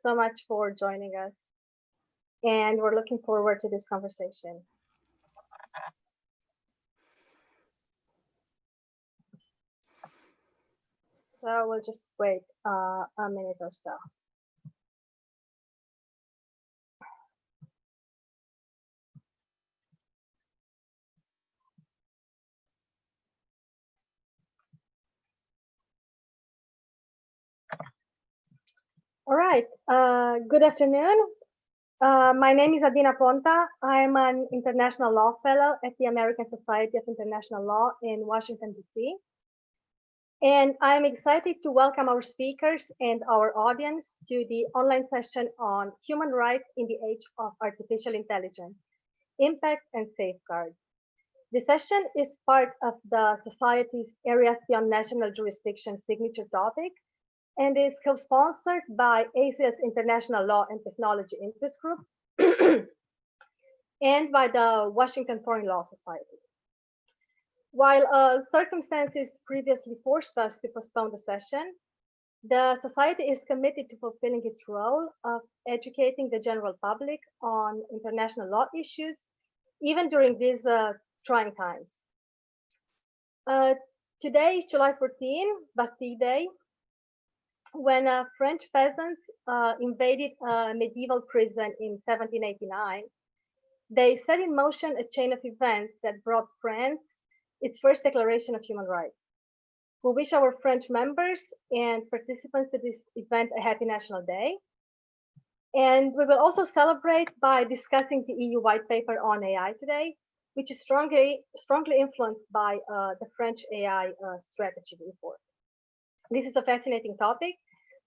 so much for joining us. And we're looking forward to this conversation. So we'll just wait a minute or so. All right, good afternoon. My name is Adina Ponta. I'm an international law fellow at the American Society of International Law in Washington, D.C. And I'm excited to welcome our speakers and our audience to the online session on human rights in the age of artificial intelligence, impact and safeguards. The session is part of the Society's Areas Beyond National Jurisdiction signature topic and is co-sponsored by ASIA's International Law and Technology Interest Group and by the Washington Foreign Law Society. While circumstances previously forced us to postpone the session, the Society is committed to fulfilling its role of educating the general public on international law issues, even during these trying times. Today is July 14, Bastille Day, when French peasants invaded a medieval prison in 1789. They set in motion a chain of events that brought France its first declaration of human rights. We wish our French members and participants to this event a happy National Day. And we will also celebrate by discussing the EU white paper on AI today, which is strongly influenced by the French AI strategy report. This is a fascinating topic.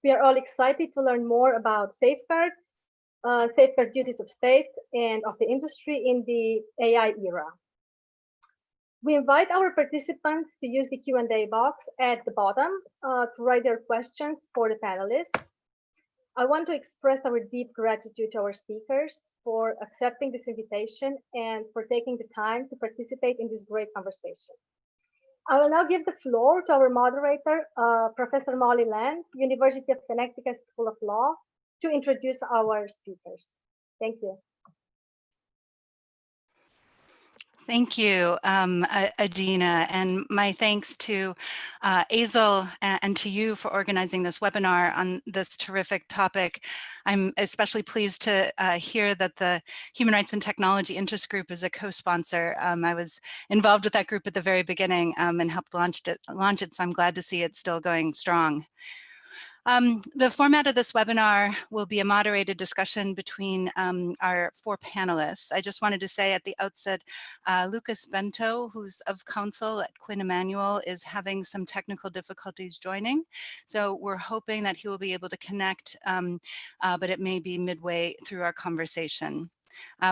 We are all excited to learn more about safeguards, safeguard duties of states and of the industry in the AI era. We invite our participants to use the Q&A box at the bottom to write their questions for the panelists. I want to express our deep gratitude to our speakers for accepting this invitation and for taking the time to participate in this great conversation. I will now give the floor to our moderator, Professor Molly Land, University of Connecticut School of Law, to introduce our speakers. Thank you. Thank you, Adina, and my thanks to Azel and to you for organizing this webinar on this terrific topic. I'm especially pleased to hear that the Human Rights and Technology Interest Group is a co-sponsor. I was involved with that group at the very beginning and helped launch it, so I'm glad to see it still going strong. The format of this webinar will be a moderated discussion between our four panelists. I just wanted to say at the outset, Lucas Bento, who's of Counsel at Quinn Emanuel, is having some technical difficulties joining. So we're hoping that he will be able to connect, but it may be midway through our conversation.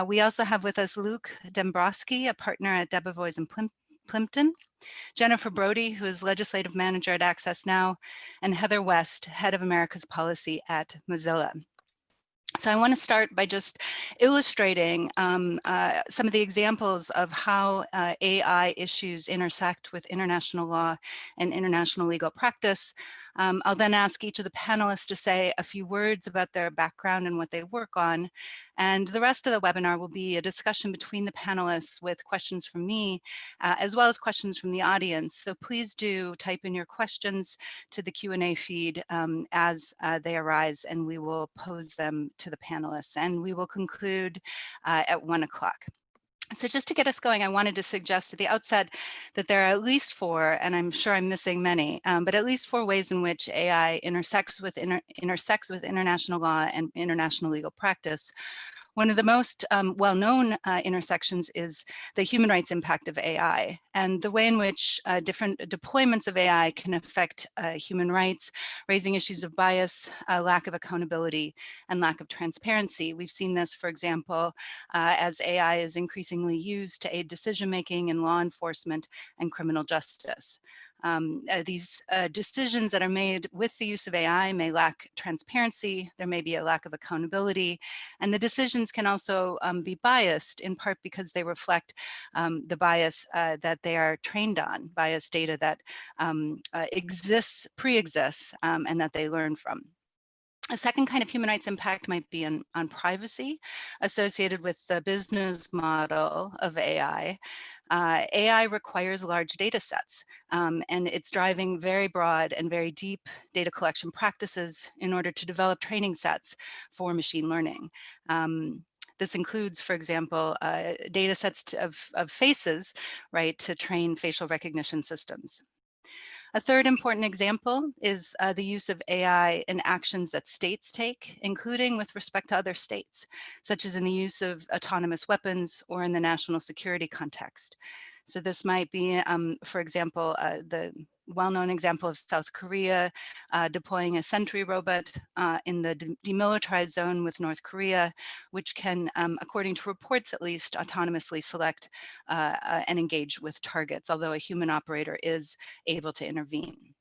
We also have with us Luke Demboski, a partner at Debevoise and Plimpton, Jennifer Brody, who is Legislative Manager at Access Now, and Heather West, Head of America's Policy at Mozilla. So I want to start by just illustrating some of the examples of how AI issues intersect with international law and international legal practice. I'll then ask each of the panelists to say a few words about their background and what they work on. And the rest of the webinar will be a discussion between the panelists with questions from me, as well as questions from the audience. So please do type in your questions to the Q&A feed as they arise, and we will pose them to the panelists. And we will conclude at 1 o'clock. So just to get us going, I wanted to suggest at the outset that there are at least four, and I'm sure I'm missing many, but at least four ways in which AI intersects with international law and international legal practice. One of the most well-known intersections is the human rights impact of AI and the way in which different deployments of AI can affect human rights, raising issues of bias, lack of accountability, and lack of transparency. We've seen this, for example, as AI is increasingly used to aid decision-making in law enforcement and criminal justice. These decisions that are made with the use of AI may lack transparency, there may be a lack of accountability, and the decisions can also be biased, in part because they reflect the bias that they are trained on, bias data that pre-exists and that they learn from. A second kind of human rights impact might be on privacy associated with the business model of AI. AI requires large data sets, and it's driving very broad and very deep data collection practices in order to develop training sets for machine learning. This includes, for example, data sets of faces, right, to train facial recognition systems. A third important example is the use of AI in actions that states take, including with respect to other states, such as in the use of autonomous weapons or in the national security context. So this might be, for example, the well-known example of South Korea deploying a sentry robot in the demilitarized zone with North Korea, which can, according to reports at least, autonomously select and engage with targets, although a human operator is able to intervene.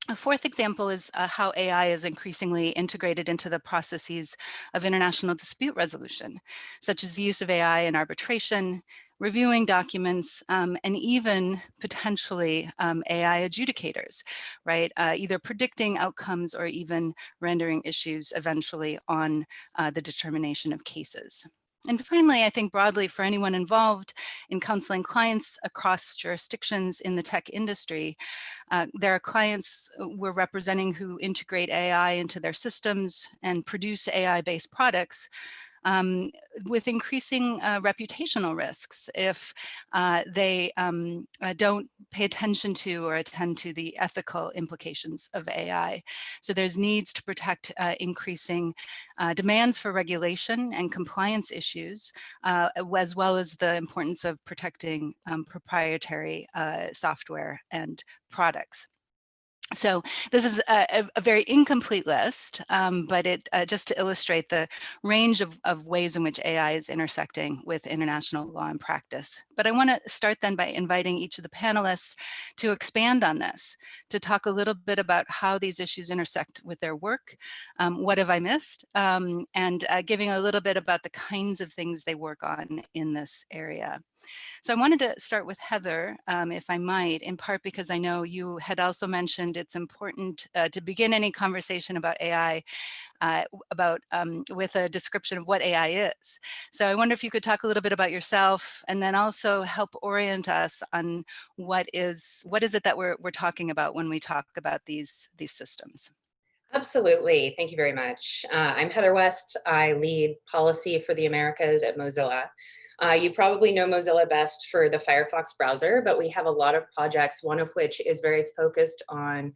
A fourth example is how AI is increasingly integrated into the processes of international dispute resolution, such as the use of AI in arbitration, reviewing documents, and even potentially AI adjudicators, right? Either predicting outcomes or even rendering issues eventually on the determination of cases. And finally, I think broadly for anyone involved in counseling clients across jurisdictions in the tech industry, there are clients we're representing who integrate AI into their systems and produce AI-based products with increasing reputational risks if they don't pay attention to or attend to the ethical implications of AI. So there's needs to protect increasing demands for regulation and compliance issues, as well as the importance of protecting proprietary software and products. So this is a very incomplete list, but it just to illustrate the range of ways in which AI is intersecting with international law and practice. But I want to start then by inviting each of the panelists to expand on this, to talk a little bit about how these issues intersect with their work, what have I missed, and giving a little bit about the kinds of things they work on in this area. So I wanted to start with Heather, if I might, in part because I know you had also mentioned it's important to begin any conversation about AI with a description of what AI is. So I wonder if you could talk a little bit about yourself and then also help orient us on what is it that we're talking about when we talk about these systems. Absolutely. Thank you very much. I'm Heather West. I lead policy for the Americas at Mozilla. You probably know Mozilla best for the Firefox browser, but we have a lot of projects, one of which is very focused on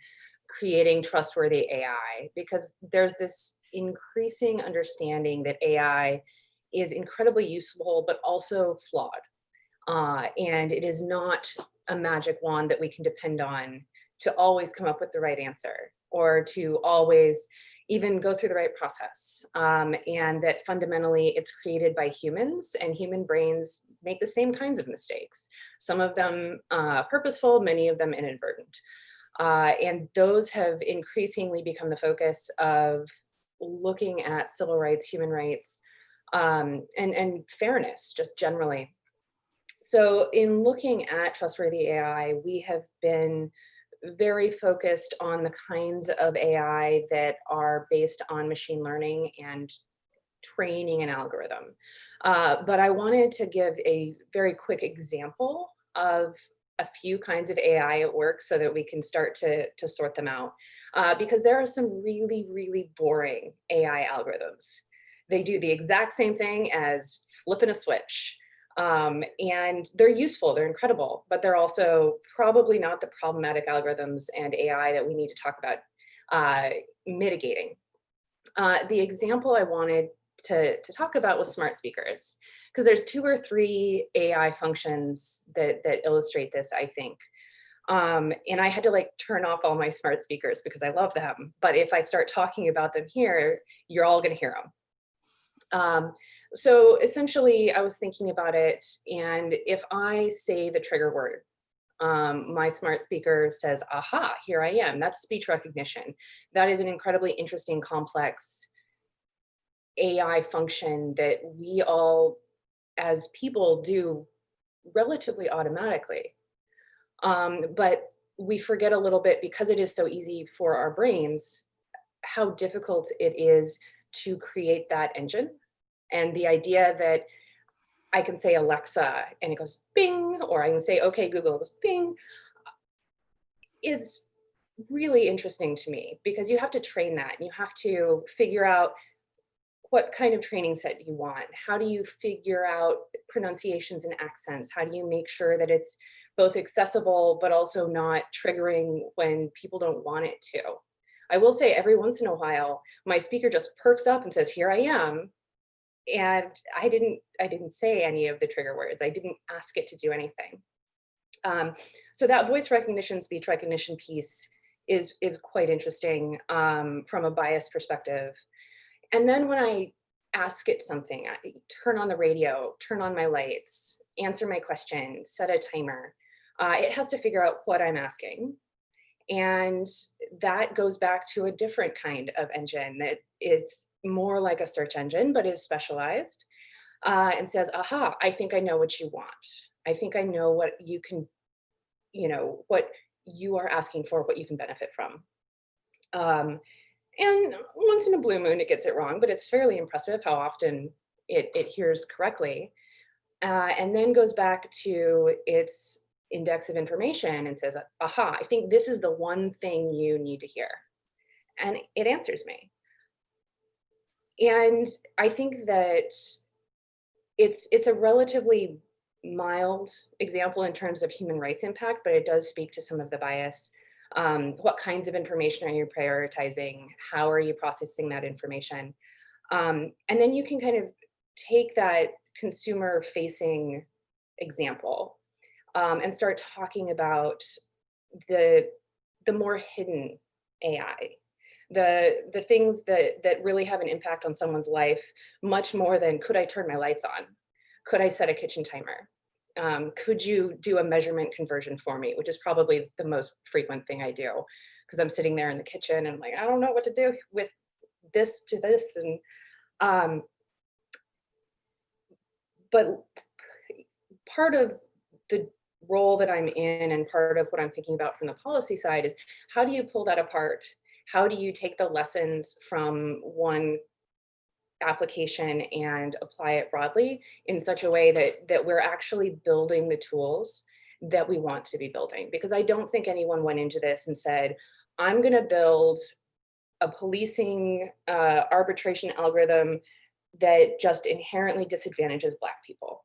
creating trustworthy AI, because there's this increasing understanding that AI is incredibly useful, but also flawed. And it is not a magic wand that we can depend on to always come up with the right answer or to always even go through the right process. And that fundamentally it's created by humans, and human brains make the same kinds of mistakes. Some of them purposeful, many of them inadvertent. And those have increasingly become the focus of looking at civil rights, human rights, and fairness just generally. So in looking at trustworthy AI, we have been very focused on the kinds of AI that are based on machine learning and training an algorithm. But I wanted to give a very quick example of a few kinds of AI at work so that we can start to sort them out. Because there are some really, really boring AI algorithms. They do the exact same thing as flipping a switch. And they're useful, they're incredible, but they're also probably not the problematic algorithms and AI that we need to talk about mitigating. The example I wanted to talk about was smart speakers, because there's 2 or 3 AI functions that illustrate this, I think. And I had to turn off all my smart speakers because I love them. But if I start talking about them here, you're all going to hear them. So essentially, I was thinking about it, and if I say the trigger word, my smart speaker says, aha, here I am. That's speech recognition. That is an incredibly interesting, complex AI function that we all, as people, do relatively automatically. But we forget a little bit, because it is so easy for our brains, how difficult it is to create that engine. And the idea that I can say Alexa and it goes bing, or I can say, okay, Google, it goes bing, is really interesting to me, because you have to train that and you have to figure out what kind of training set you want. How do you figure out pronunciations and accents? How do you make sure that it's both accessible, but also not triggering when people don't want it to? I will say every once in a while, my speaker just perks up and says, here I am. And I didn't say any of the trigger words. I didn't ask it to do anything. So that voice recognition, speech recognition piece is quite interesting from a bias perspective. And then when I ask it something, I turn on the radio, turn on my lights, answer my question, set a timer, it has to figure out what I'm asking. And that goes back to a different kind of engine that it's more like a search engine, but is specialized, and says, aha, I think I know what you want. I think I know what you can, what you are asking for, what you can benefit from. And once in a blue moon, it gets it wrong, but it's fairly impressive how often it hears correctly. And then goes back to its index of information and says, aha, I think this is the one thing you need to hear. And it answers me. And I think that it's a relatively mild example in terms of human rights impact, but it does speak to some of the bias. What kinds of information are you prioritizing? How are you processing that information? And then you can kind of take that consumer facing example and start talking about the more hidden AI, the things that really have an impact on someone's life, much more than could I turn my lights on? Could I set a kitchen timer? Could you do a measurement conversion for me, which is probably the most frequent thing I do, because I'm sitting there in the kitchen and I'm like, I don't know what to do with this to this. And but part of the role that I'm in and part of what I'm thinking about from the policy side is, how do you pull that apart? How do you take the lessons from one application and apply it broadly in such a way that we're actually building the tools that we want to be building? Because I don't think anyone went into this and said, I'm going to build a policing arbitration algorithm that just inherently disadvantages Black people.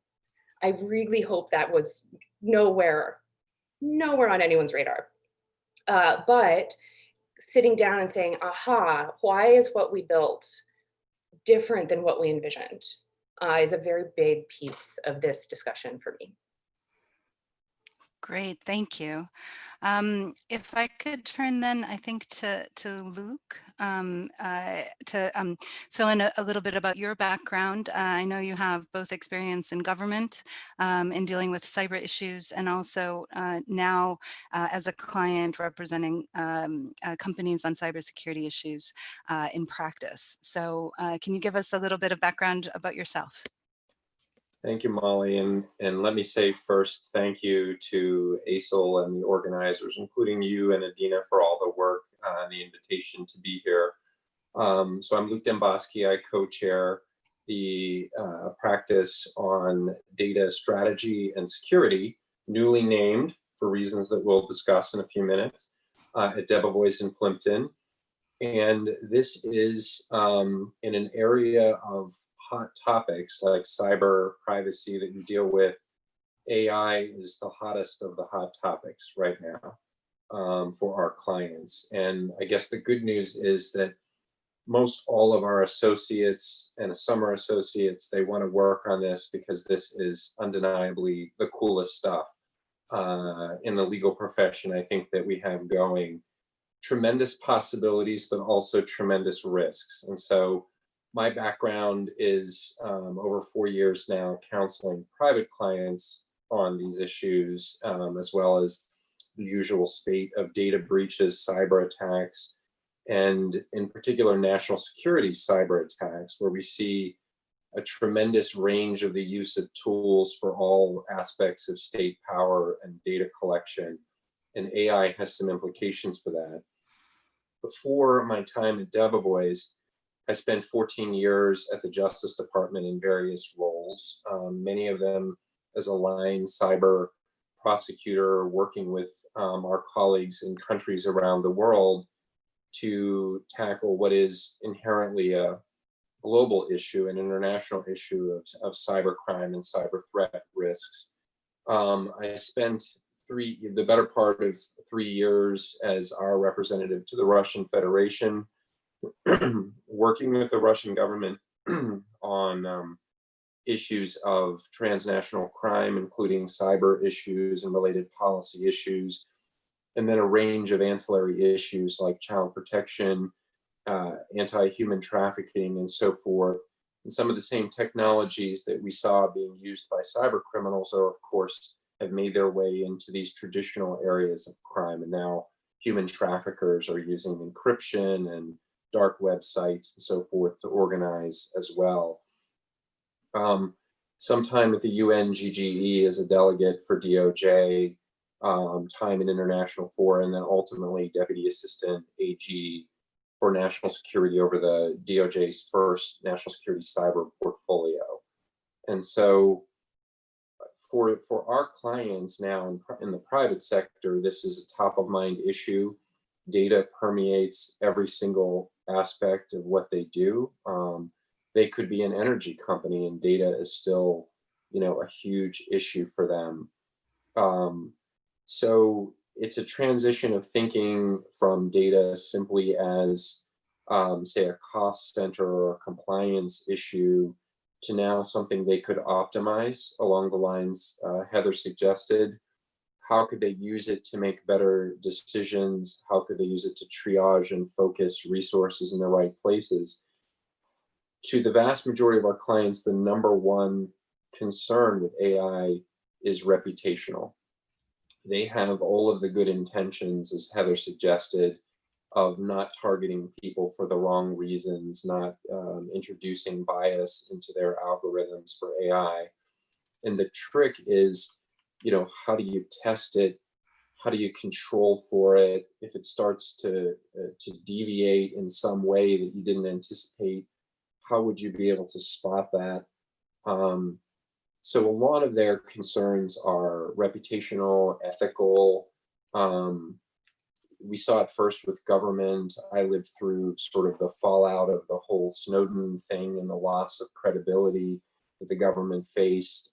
I really hope that was nowhere on anyone's radar. But sitting down and saying, aha, why is what we built different than what we envisioned, is a very big piece of this discussion for me. Great, thank you. If I could turn then, I think to Luke to fill in a little bit about your background. I know you have both experience in government in dealing with cyber issues, and also now as a client representing companies on cybersecurity issues in practice. So can you give us a little bit of background about yourself? Thank you, Molly. And let me say first, thank you to ASIL and the organizers, including you and Adina, for all the work and the invitation to be here. So I'm Luke Demboski. I co-chair the practice on data strategy and security, newly named for reasons that we'll discuss in a few minutes, at Demboski in Plimpton. And this is in an area of hot topics like cyber privacy that you deal with. AI is the hottest of the hot topics right now for our clients. And I guess the good news is that most all of our associates and summer associates, they want to work on this because this is undeniably the coolest stuff in the legal profession, I think, that we have going. Tremendous possibilities, but also tremendous risks. And so my background is over 4 years now counseling private clients on these issues, as well as the usual spate of data breaches, cyber attacks, and in particular, national security cyber attacks, where we see a tremendous range of the use of tools for all aspects of state power and data collection. And AI has some implications for that. Before my time at Debevoise, I spent 14 years at the Justice Department in various roles, many of them as a line cyber prosecutor, working with our colleagues in countries around the world to tackle what is inherently a global issue, an international issue of cybercrime and cyber threat risks. I spent the better part of 3 years as our representative to the Russian Federation, working with the Russian government on issues of transnational crime, including cyber issues and related policy issues, and then a range of ancillary issues like child protection, anti-human trafficking, and so forth. And some of the same technologies that we saw being used by cyber criminals are, of course, have made their way into these traditional areas of crime. And now human traffickers are using encryption and dark websites and so forth to organize as well. Sometime at the UNGGE as a delegate for DOJ, time in international fora, and then ultimately Deputy Assistant AG for National Security over the DOJ's first national security cyber portfolio. And so for our clients now in the private sector, this is a top of mind issue. Data permeates every single aspect of what they do. They could be an energy company and data is still, a huge issue for them. So it's a transition of thinking from data simply as, say, a cost center or a compliance issue to now something they could optimize along the lines Heather suggested. How could they use it to make better decisions? How could they use it to triage and focus resources in the right places? To the vast majority of our clients, the number one concern with AI is reputational. They have all of the good intentions, as Heather suggested, of not targeting people for the wrong reasons, not introducing bias into their algorithms for AI. And the trick is, how do you test it? How do you control for it? If it starts to deviate in some way that you didn't anticipate, how would you be able to spot that? So a lot of their concerns are reputational, ethical. We saw it first with government. I lived through sort of the fallout of the whole Snowden thing and the loss of credibility that the government faced.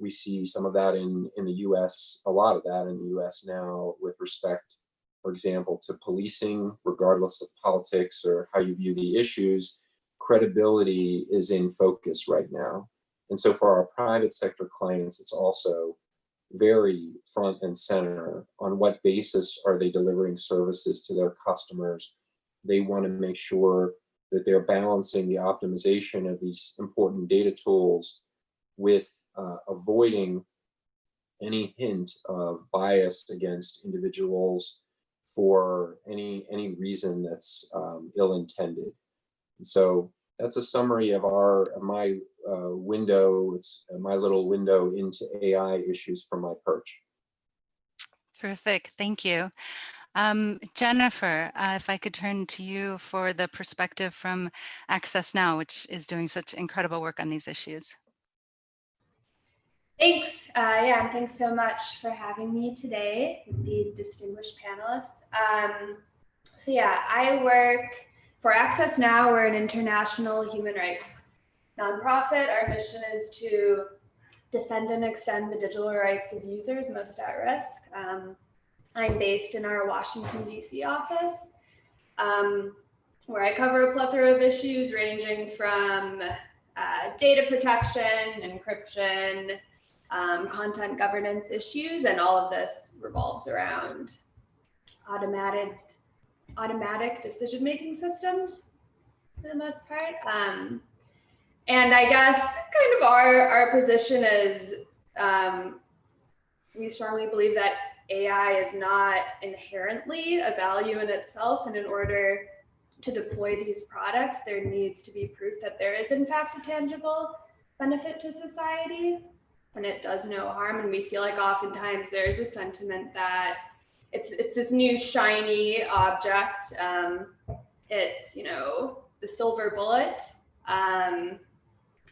We see some of that in the US, a lot of that in the US now with respect, for example, to policing, regardless of politics or how you view the issues. Credibility is in focus right now. And so for our private sector clients, it's also very front and center. On what basis are they delivering services to their customers? They want to make sure that they're balancing the optimization of these important data tools with avoiding any hint of bias against individuals for any reason that's ill-intended. And so that's a summary of my window. It's my little window into AI issues from my perch. Terrific, thank you. Jennifer, if I could turn to you for the perspective from Access Now, which is doing such incredible work on these issues. Thanks. And thanks so much for having me today, the distinguished panelists. I work for Access Now. We're an international human rights nonprofit. Our mission is to defend and extend the digital rights of users most at risk. I'm based in our Washington, D.C. office, where I cover a plethora of issues ranging from data protection, encryption, content governance issues, and all of this revolves around automatic decision-making systems for the most part. And I guess kind of our position is we strongly believe that AI is not inherently a value in itself, and in order to deploy these products, there needs to be proof that there is in fact a tangible benefit to society and it does no harm. And we feel like oftentimes there's a sentiment that it's this new shiny object. It's, you know, the silver bullet. And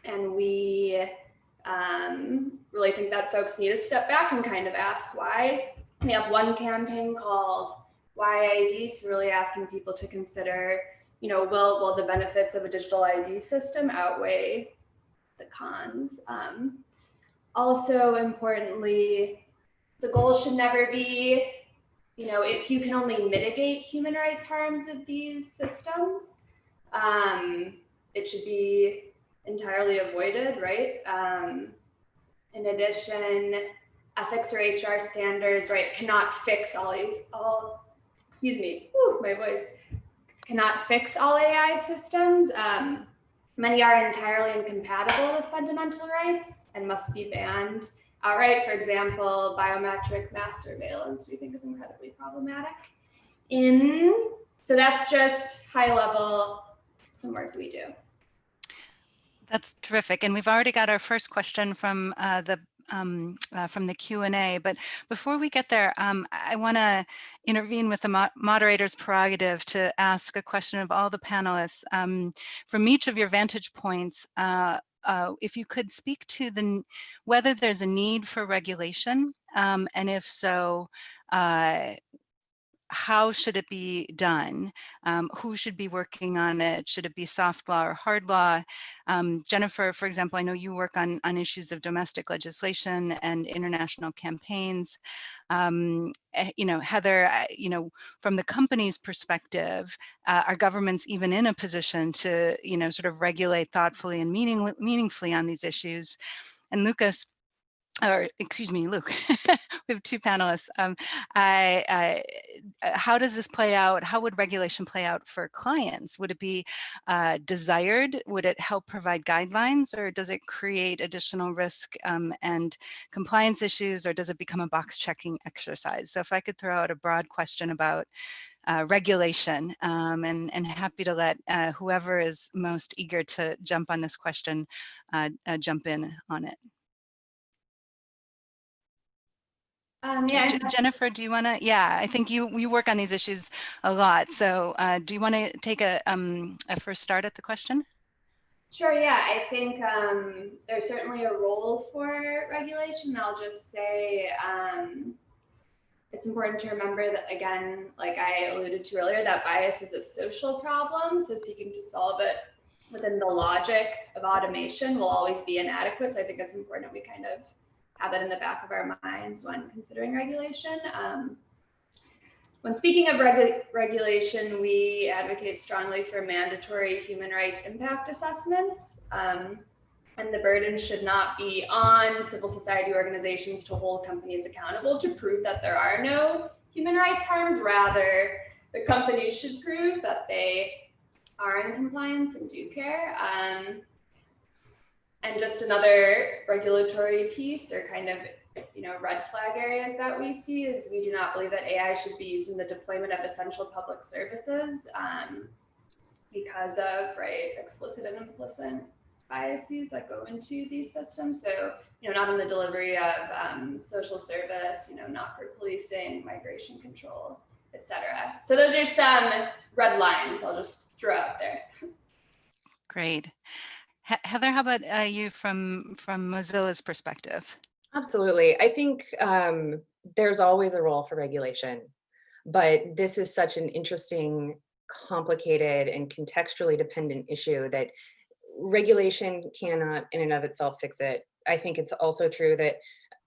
we really think that folks need to step back and kind of ask why. We have one campaign called Why IDs, really asking people to consider, you know, will the benefits of a digital ID system outweigh the cons? Also importantly, the goal should never be, you know, if you can only mitigate human rights harms of these systems, it should be entirely avoided, right? In addition, ethics or HR standards, right, cannot fix my voice, cannot fix all AI systems. Many are entirely incompatible with fundamental rights and must be banned outright. For example, biometric mass surveillance, we think is incredibly problematic. So that's just high level, some work we do. That's terrific. And we've already got our first question from the Q&A. But before we get there, I want to intervene with the moderator's prerogative to ask a question of all the panelists. From each of your vantage points, if you could speak to whether there's a need for regulation, and if so, how should it be done? Who should be working on it? Should it be soft law or hard law? Jennifer, for example, I know you work on issues of domestic legislation and international campaigns. You know, Heather, you know, from the company's perspective, are governments even in a position to, you know, sort of regulate thoughtfully and meaningfully on these issues? And Lucas, or excuse me, Luke, we have two panelists. How does this play out? How would regulation play out for clients? Would it be desired? Would it help provide guidelines, or does it create additional risk and compliance issues, or does it become a box checking exercise? So if I could throw out a broad question about regulation, and happy to let whoever is most eager to jump on this question jump in on it. Jennifer, do you want to? Yeah, I think you work on these issues a lot. So do you want to take a first start at the question? Sure, yeah, I think there's certainly a role for regulation. I'll just say it's important to remember that, again, like I alluded to earlier, that bias is a social problem. So seeking to solve it within the logic of automation will always be inadequate. So I think it's important that we kind of have it in the back of our minds when considering regulation. When speaking of regulation, we advocate strongly for mandatory human rights impact assessments. And the burden should not be on civil society organizations to hold companies accountable to prove that there are no human rights harms. Rather, the companies should prove that they are in compliance and do care. And just another regulatory piece, or kind of, you know, red flag areas that we see, is we do not believe that AI should be used in the deployment of essential public services because of, right, explicit and implicit biases that go into these systems. So, you know, not in the delivery of social service, you know, not for policing, migration control, etc. So those are some red lines I'll just throw out there. Great. Heather, how about you from Mozilla's perspective? Absolutely. I think there's always a role for regulation, but this is such an interesting, complicated, and contextually dependent issue that regulation cannot in and of itself fix it. I think it's also true that,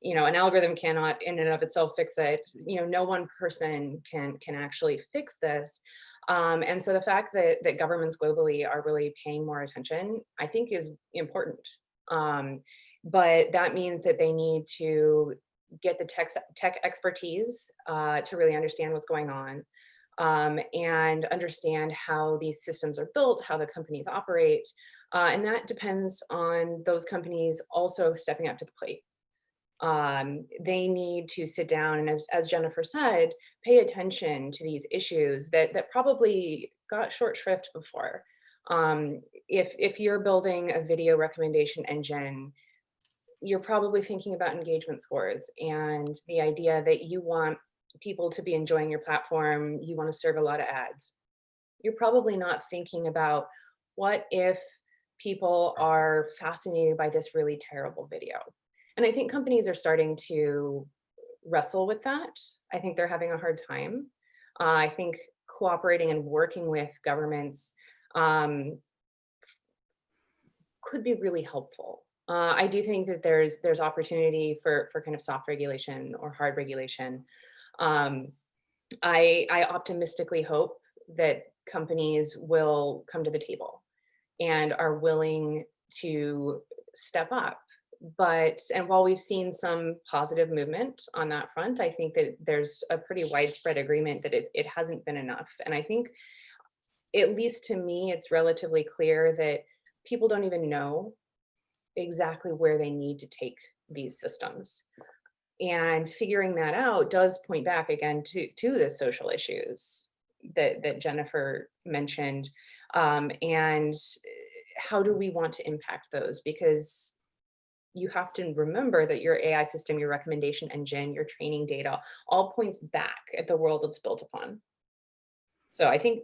you know, an algorithm cannot in and of itself fix it. You know, no one person can actually fix this. And so the fact that governments globally are really paying more attention, I think, is important. But that means that they need to get the tech expertise to really understand what's going on, and understand how these systems are built, how the companies operate. And that depends on those companies also stepping up to the plate. They need to sit down and, as Jennifer said, pay attention to these issues that probably got short shrift before. If you're building a video recommendation engine, you're probably thinking about engagement scores and the idea that you want people to be enjoying your platform, you want to serve a lot of ads. You're probably not thinking about, what if people are fascinated by this really terrible video? And I think companies are starting to wrestle with that. I think they're having a hard time. I think cooperating and working with governments could be really helpful. I do think that there's opportunity for kind of soft regulation or hard regulation. I optimistically hope that companies will come to the table and are willing to step up. And while we've seen some positive movement on that front, I think that there's a pretty widespread agreement that it hasn't been enough. And I think, at least to me, it's relatively clear that people don't even know exactly where they need to take these systems. And figuring that out does point back again to the social issues that Jennifer mentioned. And how do we want to impact those? Because you have to remember that your AI system, your recommendation engine, your training data, all points back at the world it's built upon. So I think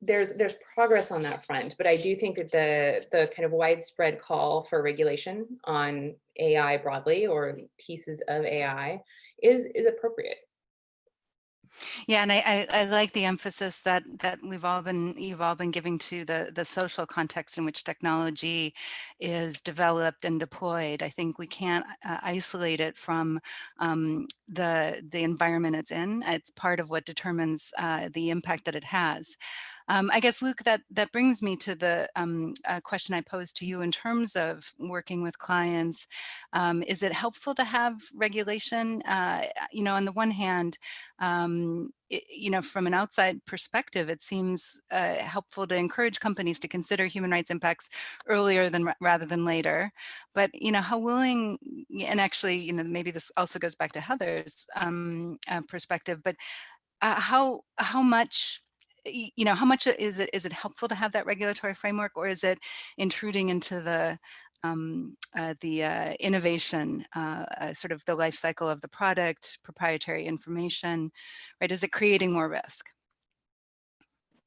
there's progress on that front, but I do think that the kind of widespread call for regulation on AI broadly, or pieces of AI, is appropriate. Yeah, and I like the emphasis that you've all been giving to the social context in which technology is developed and deployed. I think we can't isolate it from the environment it's in. It's part of what determines the impact that it has. I guess, Luke, that brings me to the question I posed to you in terms of working with clients. Is it helpful to have regulation? On the one hand, from an outside perspective, it seems helpful to encourage companies to consider human rights impacts earlier rather than later. But how willing, and actually, maybe this also goes back to Heather's perspective, but how much is it helpful to have that regulatory framework, or is it intruding into the innovation, sort of the life cycle of the product, proprietary information, right? Is it creating more risk?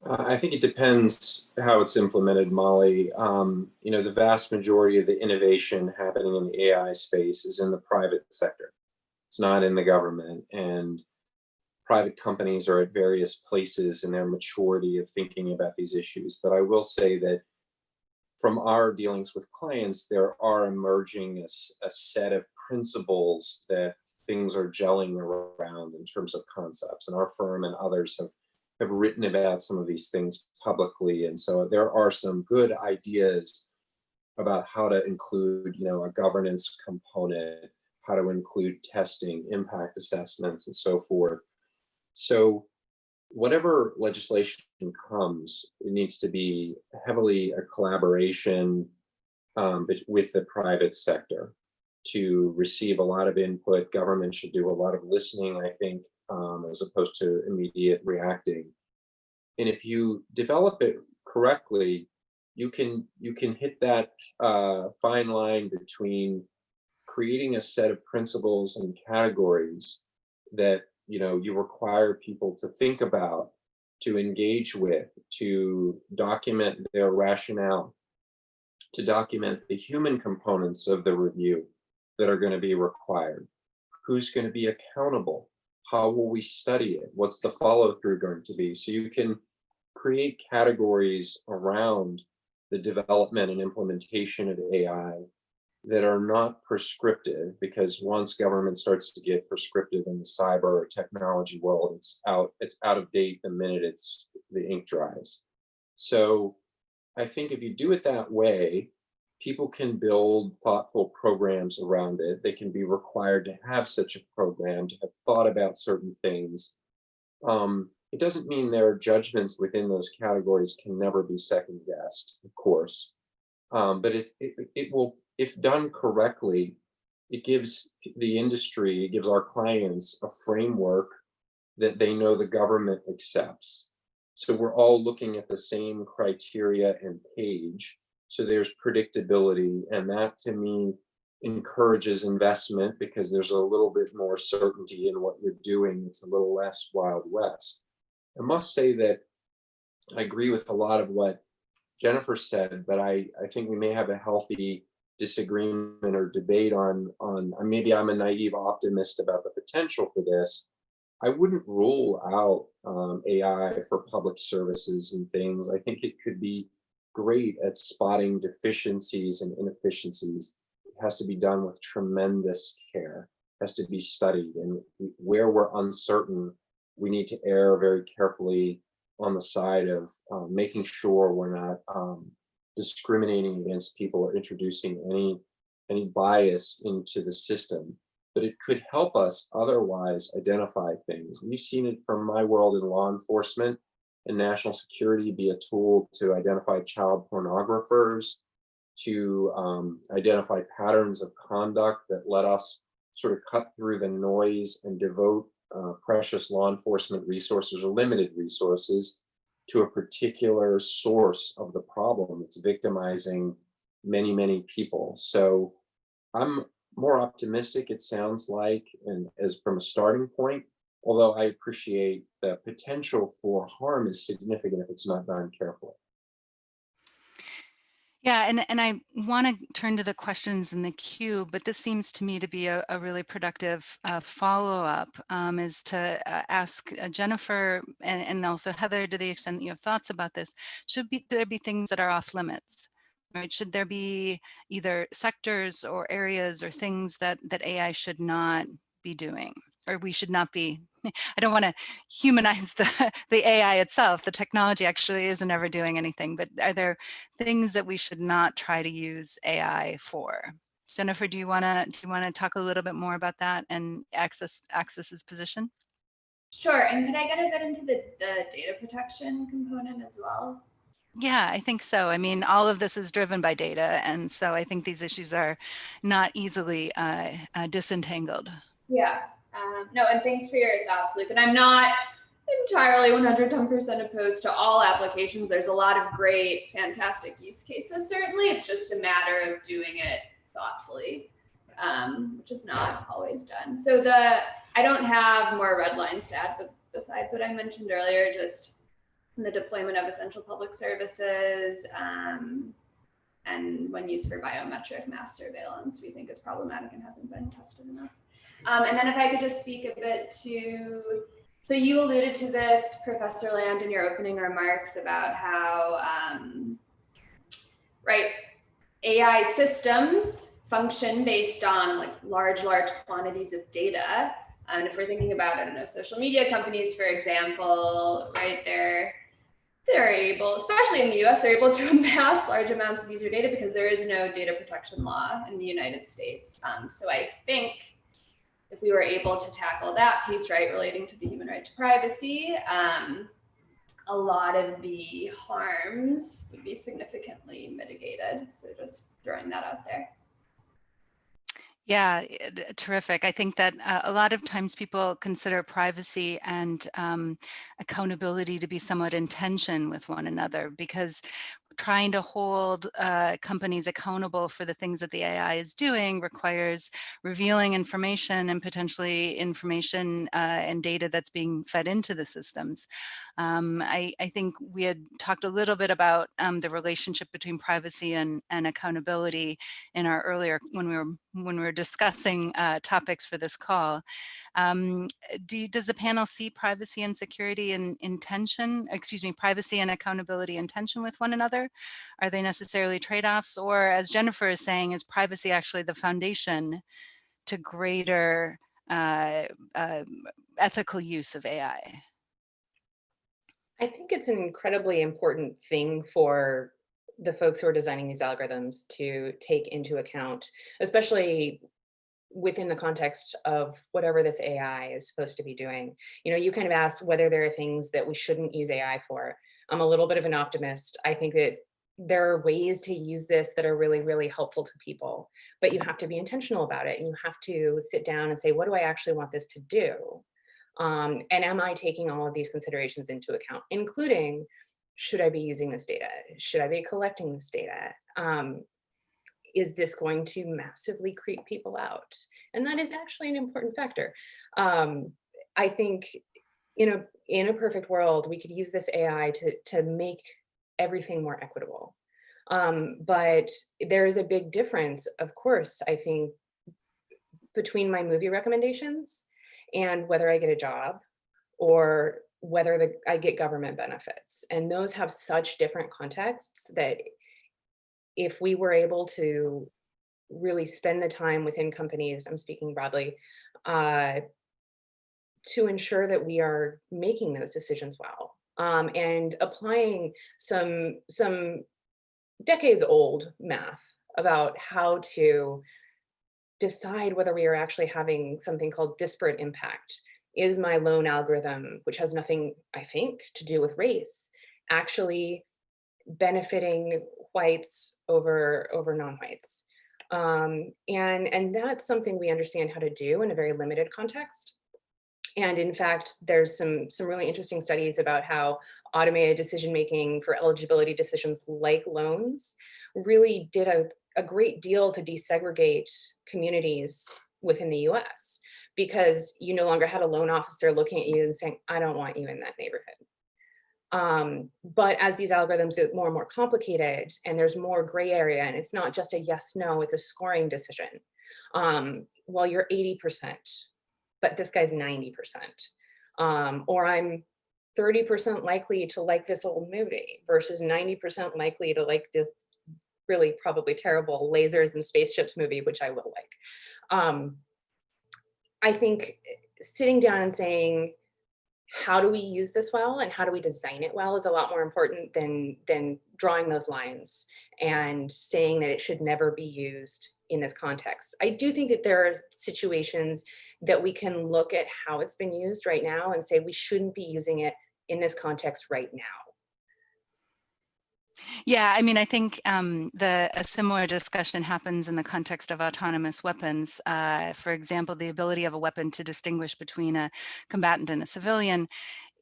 I think it depends how it's implemented, Molly. The vast majority of the innovation happening in the AI space is in the private sector. It's not in the government. And private companies are at various places in their maturity of thinking about these issues. But I will say that from our dealings with clients, there are emerging a set of principles that things are gelling around in terms of concepts. And our firm and others have written about some of these things publicly. And so there are some good ideas about how to include, a governance component, how to include testing, impact assessments, and so forth. So whatever legislation comes, it needs to be heavily a collaboration with the private sector to receive a lot of input. Government should do a lot of listening, I think, as opposed to immediate reacting. And if you develop it correctly, you can hit that fine line between creating a set of principles and categories that you require people to think about, to engage with, to document their rationale, to document the human components of the review that are going to be required. Who's going to be accountable? How will we study it? What's the follow-through going to be? So you can create categories around the development and implementation of AI that are not prescriptive, because once government starts to get prescriptive in the cyber or technology world, it's out of date the minute the ink dries. So I think if you do it that way, people can build thoughtful programs around it. They can be required to have such a program, to have thought about certain things. It doesn't mean their judgments within those categories can never be second guessed, of course. But it will, if done correctly, it gives the industry, it gives our clients a framework that they know the government accepts. So we're all looking at the same criteria and page. So there's predictability, and that to me encourages investment because there's a little bit more certainty in what you're doing. It's a little less Wild West. I must say that I agree with a lot of what Jennifer said, but I think we may have a healthy disagreement or debate on maybe I'm a naive optimist about the potential for this. I wouldn't rule out AI for public services and things. I think it could be great at spotting deficiencies and inefficiencies. It has to be done with tremendous care, has to be studied, and where we're uncertain, we need to err very carefully on the side of making sure we're not discriminating against people or introducing any bias into the system. But it could help us otherwise identify things. We've seen it from my world in law enforcement and national security be a tool to identify child pornographers, to identify patterns of conduct that let us sort of cut through the noise and devote precious law enforcement resources or limited resources to a particular source of the problem. It's victimizing many, many people. So I'm more optimistic, it sounds like, and as from a starting point, although I appreciate the potential for harm is significant if it's not done carefully. Yeah, and I want to turn to the questions in the queue, but this seems to me to be a really productive follow-up, is to ask Jennifer and also Heather, to the extent that you have thoughts about this, there be things that are off limits? Right? Should there be either sectors or areas or things that AI should not be doing, or we should not be? I don't want to humanize the AI itself. The technology actually isn't ever doing anything, but are there things that we should not try to use AI for? Jennifer, do you want to talk a little bit more about that and Access's position? Sure, and can I get a bit into the data protection component as well? Yeah, I think so. I mean, all of this is driven by data, and so I think these issues are not easily disentangled. Yeah, no, and thanks for your thoughts, Luke. And I'm not entirely 110% opposed to all applications. There's a lot of great, fantastic use cases, certainly. It's just a matter of doing it thoughtfully, which is not always done. So I don't have more red lines to add, but besides what I mentioned earlier, just the deployment of essential public services, and when used for biometric mass surveillance, we think is problematic and hasn't been tested enough. And then if I could just speak a bit to, so you alluded to this, Professor Land, in your opening remarks about how, right, AI systems function based on like large quantities of data. And if we're thinking about, I don't know, social media companies, for example, right, they're able, especially in the US, they're able to amass large amounts of user data because there is no data protection law in the United States. So I think if we were able to tackle that piece, right, relating to the human right to privacy, a lot of the harms would be significantly mitigated. So just throwing that out there. Yeah, terrific. I think that a lot of times people consider privacy and accountability to be somewhat in tension with one another, because trying to hold companies accountable for the things that the AI is doing requires revealing information and potentially information and data that's being fed into the systems. I think we had talked a little bit about the relationship between privacy and accountability in our earlier, when we were discussing topics for this call. Does the panel see privacy and security in tension, privacy and accountability in tension with one another? Are they necessarily trade-offs? Or, as Jennifer is saying, is privacy actually the foundation to greater ethical use of AI? I think it's an incredibly important thing for the folks who are designing these algorithms to take into account, especially within the context of whatever this AI is supposed to be doing. You know, you kind of asked whether there are things that we shouldn't use AI for. I'm a little bit of an optimist. I think that there are ways to use this that are really, really helpful to people, but you have to be intentional about it. And you have to sit down and say, what do I actually want this to do? And am I taking all of these considerations into account, including, should I be using this data? Should I be collecting this data? is this going to massively creep people out? And that is actually an important factor. I think, in a perfect world, we could use this AI to make everything more equitable. But there is a big difference, of course, I think, between my movie recommendations and whether I get a job or whether I get government benefits. And those have such different contexts that if we were able to really spend the time within companies, I'm speaking broadly, to ensure that we are making those decisions well, and applying some decades old math about how to decide whether we are actually having something called disparate impact. Is my loan algorithm, which has nothing, I think, to do with race, actually benefiting whites over non-whites? And that's something we understand how to do in a very limited context. And in fact, there's some really interesting studies about how automated decision-making for eligibility decisions like loans really did a great deal to desegregate communities within the US, because you no longer had a loan officer looking at you and saying, I don't want you in that neighborhood. But as these algorithms get more and more complicated and there's more gray area, and it's not just a yes, no, it's a scoring decision. Well, you're 80%, but this guy's 90%. Or I'm 30% likely to like this old movie versus 90% likely to like this really probably terrible lasers and spaceships movie, which I will like. I think sitting down and saying, how do we use this well and how do we design it well is a lot more important than drawing those lines and saying that it should never be used in this context. I do think that there are situations that we can look at how it's been used right now and say we shouldn't be using it in this context right now. Yeah, I mean, I think a similar discussion happens in the context of autonomous weapons. For example, the ability of a weapon to distinguish between a combatant and a civilian.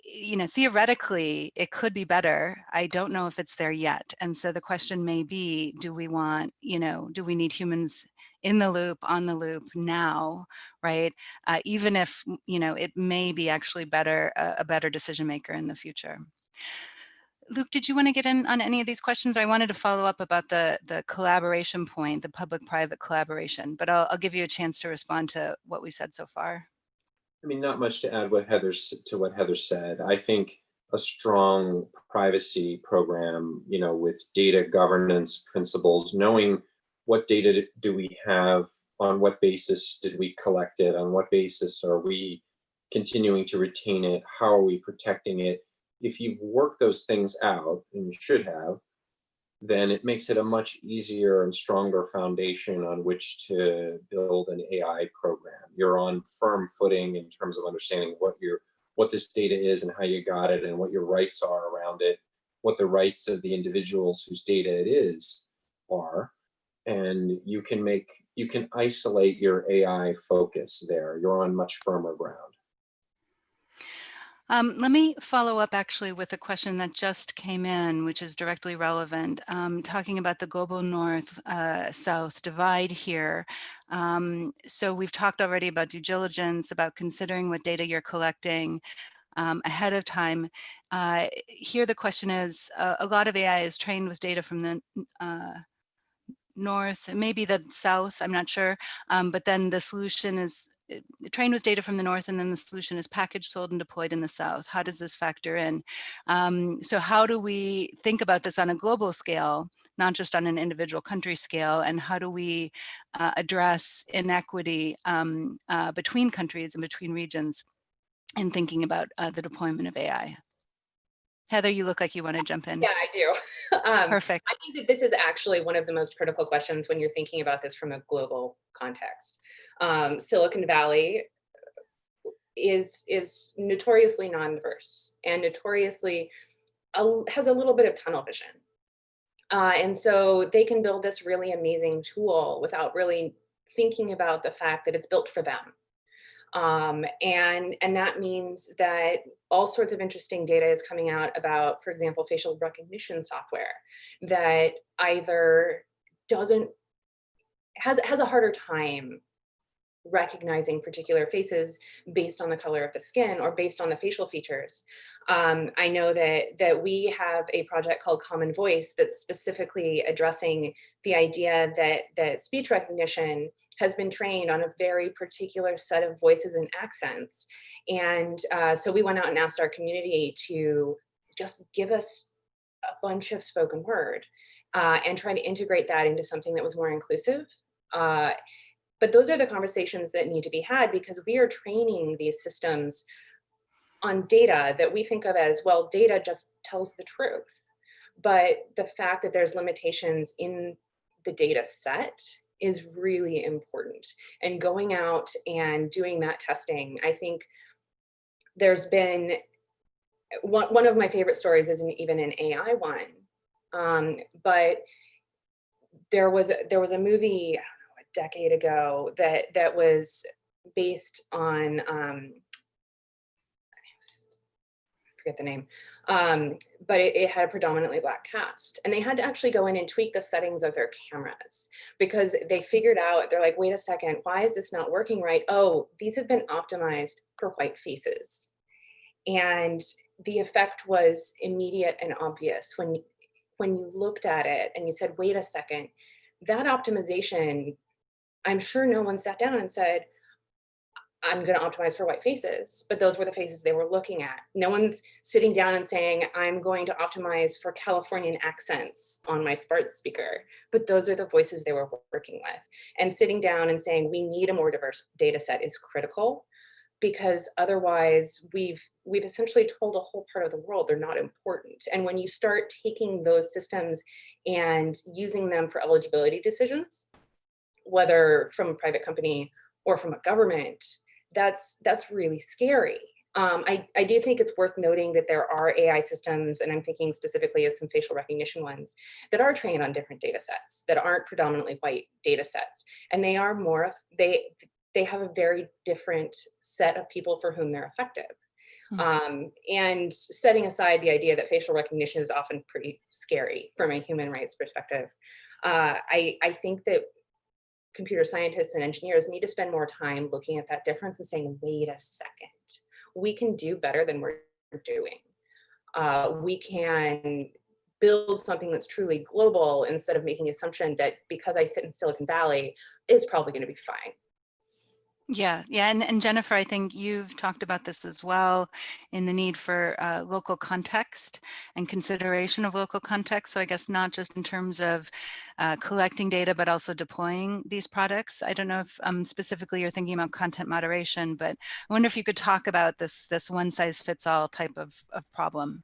Theoretically, it could be better. I don't know if it's there yet. And so the question may be, do we need humans in the loop, on the loop now, right? Even if, it may be actually a better decision maker in the future. Luke, did you want to get in on any of these questions? I wanted to follow up about the collaboration point, the public-private collaboration, but I'll give you a chance to respond to what we said so far. I mean, not much to add to what Heather said. I think a strong privacy program, with data governance principles, knowing what data do we have, on what basis did we collect it, on what basis are we continuing to retain it, how are we protecting it? If you've worked those things out, and you should have, then it makes it a much easier and stronger foundation on which to build an AI program. You're on firm footing in terms of understanding what this data is and how you got it and what your rights are around it, what the rights of the individuals whose data it is are. And you can isolate your AI focus there. You're on much firmer ground. Let me follow up actually with a question that just came in, which is directly relevant, talking about the global north-south divide here. So we've talked already about due diligence, about considering what data you're collecting ahead of time. Here the question is, a lot of AI is trained with data from the north, maybe the south, I'm not sure, but then the solution is trained with data from the north, and then the solution is packaged, sold, and deployed in the south. How does this factor in? So how do we think about this on a global scale, not just on an individual country scale, and how do we address inequity between countries and between regions in thinking about the deployment of AI? Heather, you look like you want to jump in. Yeah, I do. Perfect. I think that this is actually one of the most critical questions when you're thinking about this from a global context. Silicon Valley is notoriously non-diverse and notoriously has a little bit of tunnel vision. And so they can build this really amazing tool without really thinking about the fact that it's built for them. And that means that all sorts of interesting data is coming out about, for example, facial recognition software that either doesn't has a harder time recognizing particular faces based on the color of the skin or based on the facial features. I know that we have a project called Common Voice that's specifically addressing the idea that speech recognition has been trained on a very particular set of voices and accents. And so we went out and asked our community to just give us a bunch of spoken word and try to integrate that into something that was more inclusive. But those are the conversations that need to be had, because we are training these systems on data that we think of as, well, data just tells the truth. But the fact that there's limitations in the data set is really important. And going out and doing that testing, I think there's been, one of my favorite stories isn't even an AI one, but there was a movie decade ago that was based on I forget the name, but it had a predominantly Black cast, and they had to actually go in and tweak the settings of their cameras because they figured out, they're like, wait a second, why is this not working right? Oh, these have been optimized for white faces. And the effect was immediate and obvious when you looked at it and you said, wait a second, that optimization, I'm sure no one sat down and said, I'm going to optimize for white faces, but those were the faces they were looking at. No one's sitting down and saying, I'm going to optimize for Californian accents on my smart speaker, but those are the voices they were working with. And sitting down and saying, we need a more diverse data set is critical, because otherwise we've essentially told a whole part of the world they're not important. And when you start taking those systems and using them for eligibility decisions, whether from a private company or from a government, that's really scary. I do think it's worth noting that there are AI systems, and I'm thinking specifically of some facial recognition ones, that are trained on different data sets, that aren't predominantly white data sets. And they are more, they have a very different set of people for whom they're effective. And setting aside the idea that facial recognition is often pretty scary from a human rights perspective, I think that computer scientists and engineers need to spend more time looking at that difference and saying, wait a second, we can do better than we're doing. We can build something that's truly global instead of making the assumption that because I sit in Silicon Valley, it's probably going to be fine. Yeah, and Jennifer, I think you've talked about this as well, in the need for local context and consideration of local context. So I guess not just in terms of collecting data, but also deploying these products. I don't know if specifically you're thinking about content moderation, but I wonder if you could talk about this one size fits all type of problem.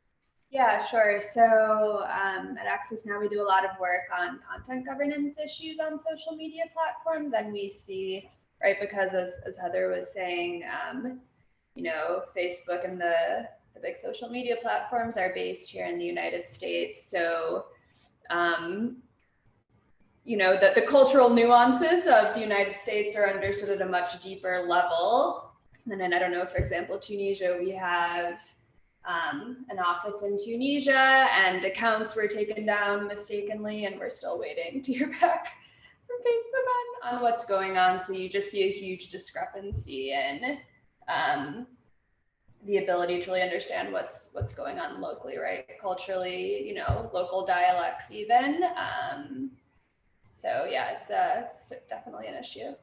Yeah, sure. So at Access Now, we do a lot of work on content governance issues on social media platforms, and we see, right, because as Heather was saying, you know, Facebook and the big social media platforms are based here in the United States. So, you know, the cultural nuances of the United States are understood at a much deeper level. And then I don't know, for example, Tunisia, we have an office in Tunisia, and accounts were taken down mistakenly, and we're still waiting to hear back from Facebook on what's going on. So you just see a huge discrepancy in the ability to really understand what's going on locally, right? Culturally, you know, local dialects even. So yeah, it's definitely an issue.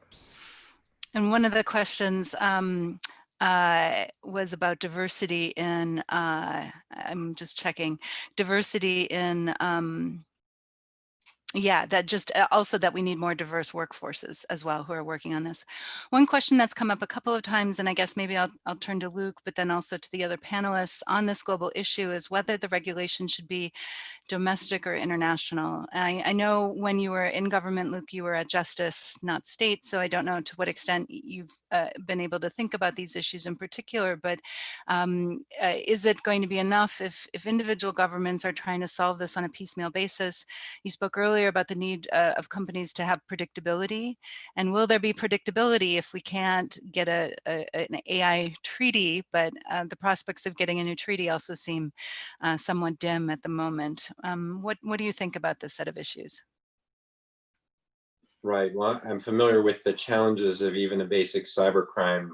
And one of the questions was about diversity in, I'm just checking, diversity in, yeah, that just also that we need more diverse workforces as well who are working on this. One question that's come up a couple of times, and I guess maybe I'll turn to Luke, but then also to the other panelists on this global issue, is whether the regulation should be domestic or international. I know when you were in government, Luke, you were at justice, not state, so I don't know to what extent you've been able to think about these issues in particular, but is it going to be enough if individual governments are trying to solve this on a piecemeal basis? You spoke earlier about the need of companies to have predictability, and will there be predictability if we can't get an AI treaty, but the prospects of getting a new treaty also seem somewhat dim at the moment. What do you think about this set of issues? Right. Well, I'm familiar with the challenges of even a basic cybercrime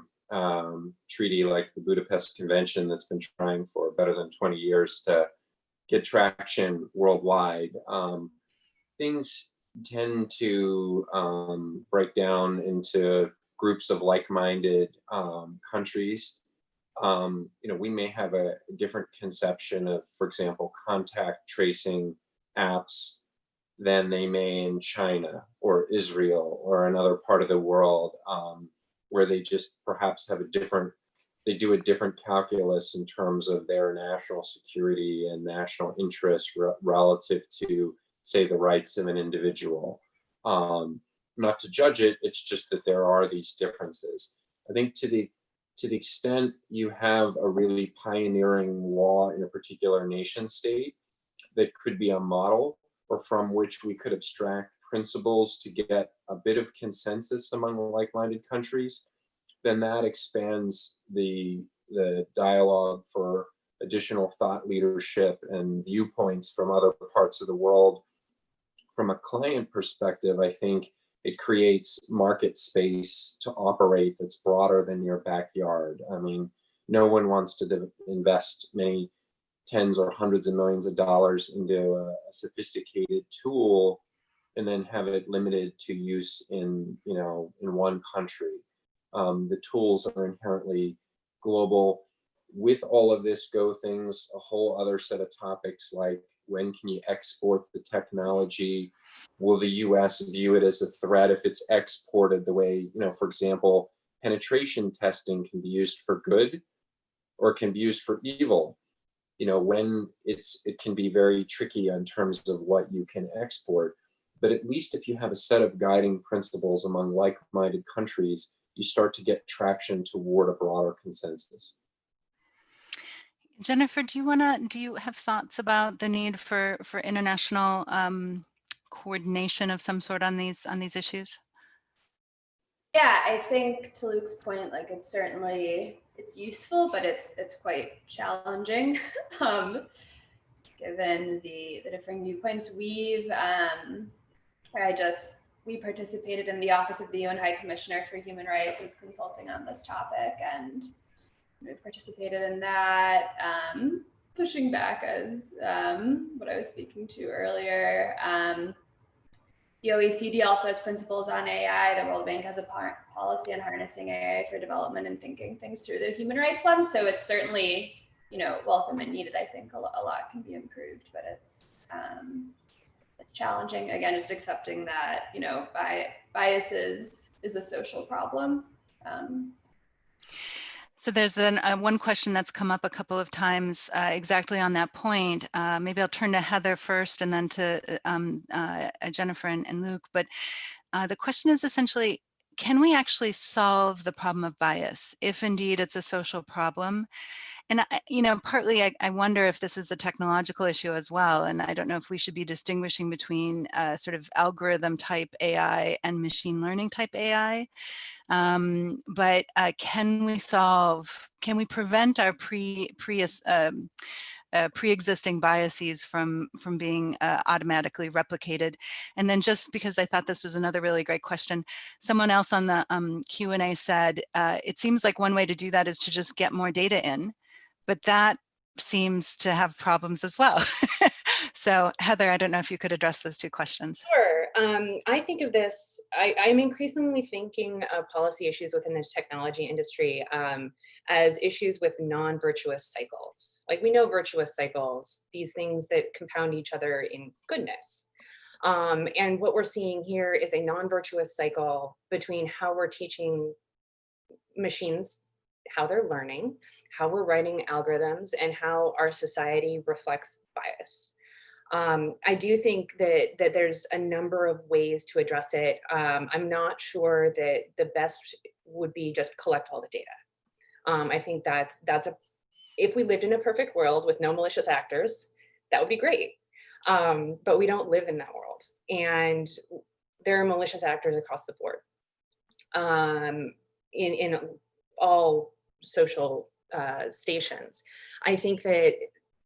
treaty like the Budapest Convention that's been trying for better than 20 years to get traction worldwide. Things tend to break down into groups of like-minded countries. We may have a different conception of, for example, contact tracing apps than they may in China or Israel or another part of the world, where they just perhaps have they do a different calculus in terms of their national security and national interests relative to, say, the rights of an individual. Not to judge it, it's just that there are these differences. I think to the extent you have a really pioneering law in a particular nation state that could be a model or from which we could abstract principles to get a bit of consensus among like-minded countries, then that expands the dialogue for additional thought leadership and viewpoints from other parts of the world. From a client perspective, I think it creates market space to operate that's broader than your backyard. I mean, no one wants to invest many tens or hundreds of millions of dollars into a sophisticated tool and then have it limited to use in one country. The tools are inherently global. With all of this go things, a whole other set of topics like when can you export the technology? Will the US view it as a threat if it's exported the way, for example, penetration testing can be used for good or it can be used for evil. When it can be very tricky in terms of what you can export. But at least if you have a set of guiding principles among like-minded countries, you start to get traction toward a broader consensus. Jennifer, do you have thoughts about the need for international coordination of some sort on these issues? Yeah, I think to Luke's point, like it's useful, but it's quite challenging, given the differing viewpoints. We participated in the Office of the UN High Commissioner for Human Rights as consulting on this topic, and we've participated in that, pushing back as what I was speaking to earlier. The OECD also has principles on AI. The World Bank has a policy on harnessing AI for development and thinking things through the human rights lens. So it's certainly, welcome and needed. I think a lot can be improved, but it's challenging. Again, just accepting that, biases is a social problem. So there's then one question that's come up a couple of times exactly on that point. Maybe I'll turn to Heather first and then to Jennifer and Luke. But the question is essentially, can we actually solve the problem of bias if indeed it's a social problem? And, partly I wonder if this is a technological issue as well. And I don't know if we should be distinguishing between sort of algorithm type AI and machine learning type AI. But can we prevent our pre-existing biases from being automatically replicated? And then, just because I thought this was another really great question, someone else on the Q&A said, it seems like one way to do that is to just get more data in, but that seems to have problems as well. So Heather, I don't know if you could address those two questions. Sure. I think of this, I'm increasingly thinking of policy issues within the technology industry as issues with non-virtuous cycles. Like, we know virtuous cycles, these things that compound each other in goodness. And what we're seeing here is a non-virtuous cycle between how we're teaching machines, how they're learning, how we're writing algorithms, and how our society reflects bias. I do think that there's a number of ways to address it. I'm not sure that the best would be just collect all the data. I think if we lived in a perfect world with no malicious actors, that would be great. But we don't live in that world, and there are malicious actors across the board in all social stations. I think that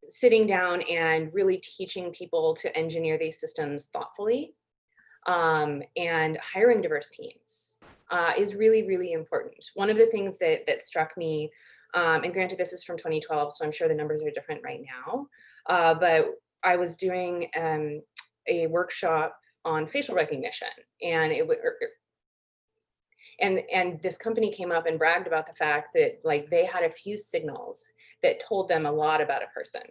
sitting down and really teaching people to engineer these systems thoughtfully and hiring diverse teams is really, really important. One of the things that struck me, and granted this is from 2012, so I'm sure the numbers are different right now, but I was doing a workshop on facial recognition, and and this company came up and bragged about the fact that like they had a few signals that told them a lot about a person.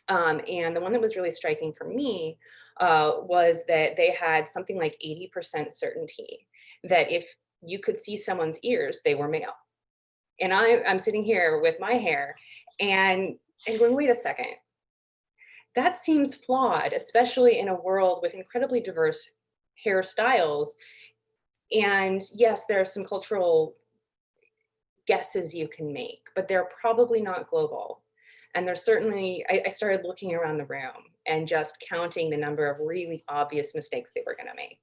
And the one that was really striking for me was that they had something like 80% certainty that if you could see someone's ears, they were male. And I'm sitting here with my hair and going, wait a second, that seems flawed, especially in a world with incredibly diverse hairstyles. And yes, there are some cultural guesses you can make, but they're probably not global. And there's certainly, I started looking around the room and just counting the number of really obvious mistakes they were going to make.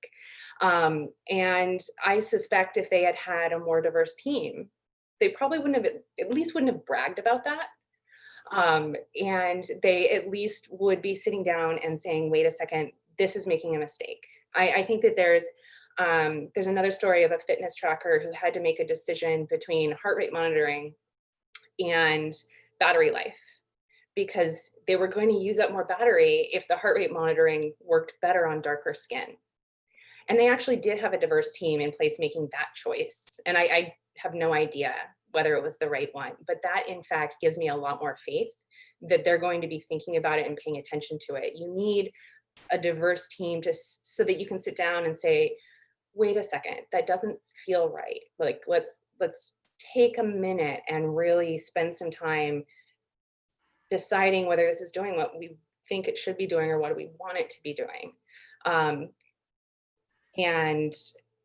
And I suspect if they had had a more diverse team, they probably wouldn't have, at least wouldn't have bragged about that. And they at least would be sitting down and saying, wait a second, this is making a mistake. I think that there's another story of a fitness tracker who had to make a decision between heart rate monitoring and battery life, because they were going to use up more battery if the heart rate monitoring worked better on darker skin. And they actually did have a diverse team in place making that choice. And I have no idea whether it was the right one, but that in fact gives me a lot more faith that they're going to be thinking about it and paying attention to it. You need a diverse team so that you can sit down and say, wait a second, that doesn't feel right. Like, let's take a minute and really spend some time deciding whether this is doing what we think it should be doing or what we want it to be doing. And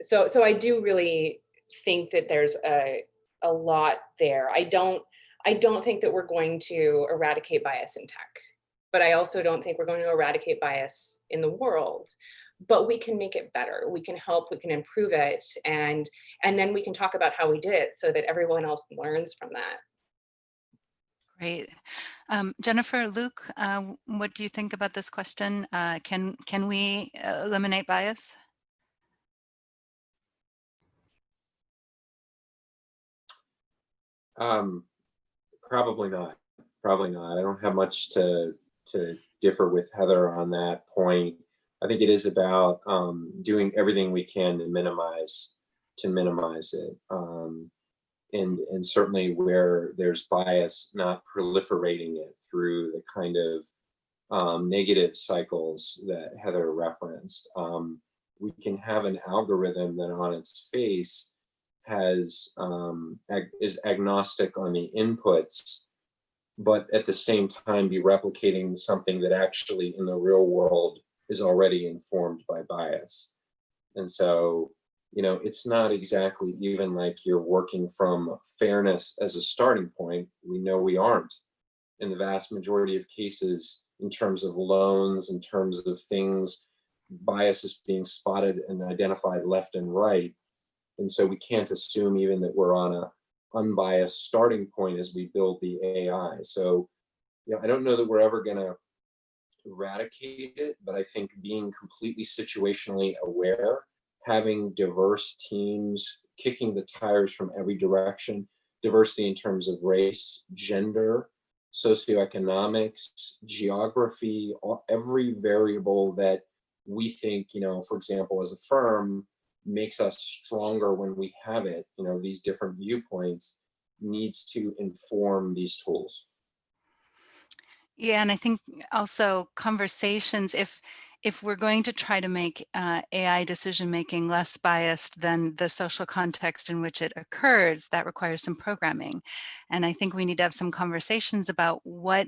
so I do really think that there's a lot there. I don't think that we're going to eradicate bias in tech, but I also don't think we're going to eradicate bias in the world. But we can make it better. We can help, we can improve it, and then we can talk about how we did it so that everyone else learns from that. Great. Jennifer, Luke, what do you think about this question? Can we eliminate bias? Probably not. Probably not. I don't have much to differ with Heather on that point. I think it is about doing everything we can to minimize it, and certainly where there's bias, not proliferating it through the kind of negative cycles that Heather referenced. We can have an algorithm that on its face is agnostic on the inputs, but at the same time be replicating something that actually in the real world is already informed by bias. And so, you know, it's not exactly even like you're working from fairness as a starting point. We know we aren't in the vast majority of cases in terms of loans, in terms of things, bias is being spotted and identified left and right. And so we can't assume even that we're on a unbiased starting point as we build the AI. So, you know, I don't know that we're ever going to eradicate it, but I think being completely situationally aware, having diverse teams, kicking the tires from every direction, diversity in terms of race, gender, socioeconomics, geography, every variable that we think, you know, for example, as a firm, makes us stronger when we have it, you know, these different viewpoints needs to inform these tools. Yeah, and I think also conversations, if we're going to try to make AI decision-making less biased than the social context in which it occurs, that requires some programming. And I think we need to have some conversations about what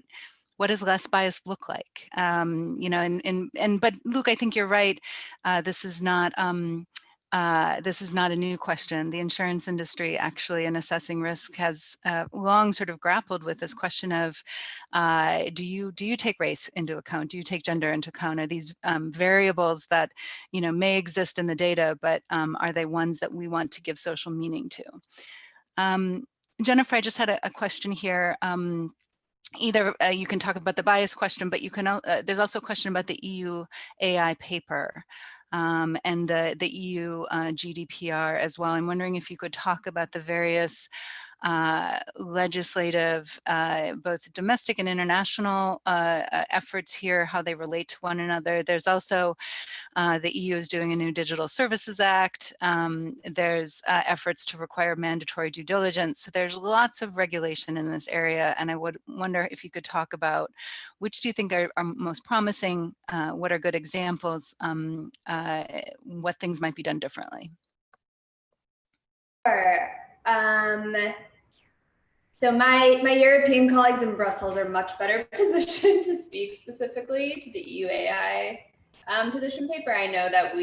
does less biased look like? You know, but Luke, I think you're right. This is not a new question. The insurance industry actually in assessing risk has long sort of grappled with this question of, do you take race into account? Do you take gender into account? Are these variables that, you know, may exist in the data, but are they ones that we want to give social meaning to? Jennifer, I just had a question here. Either you can talk about the bias question, but you can. There's also a question about the EU AI paper. and the EU GDPR as well. I'm wondering if you could talk about the various legislative, both domestic and international efforts here, how they relate to one another. There's also the EU is doing a new Digital Services Act. There's efforts to require mandatory due diligence. So there's lots of regulation in this area. And I would wonder if you could talk about which do you think are most promising, what are good examples, what things might be done differently. Sure. So my European colleagues in Brussels are much better positioned to speak specifically to the EU AI position paper. I know that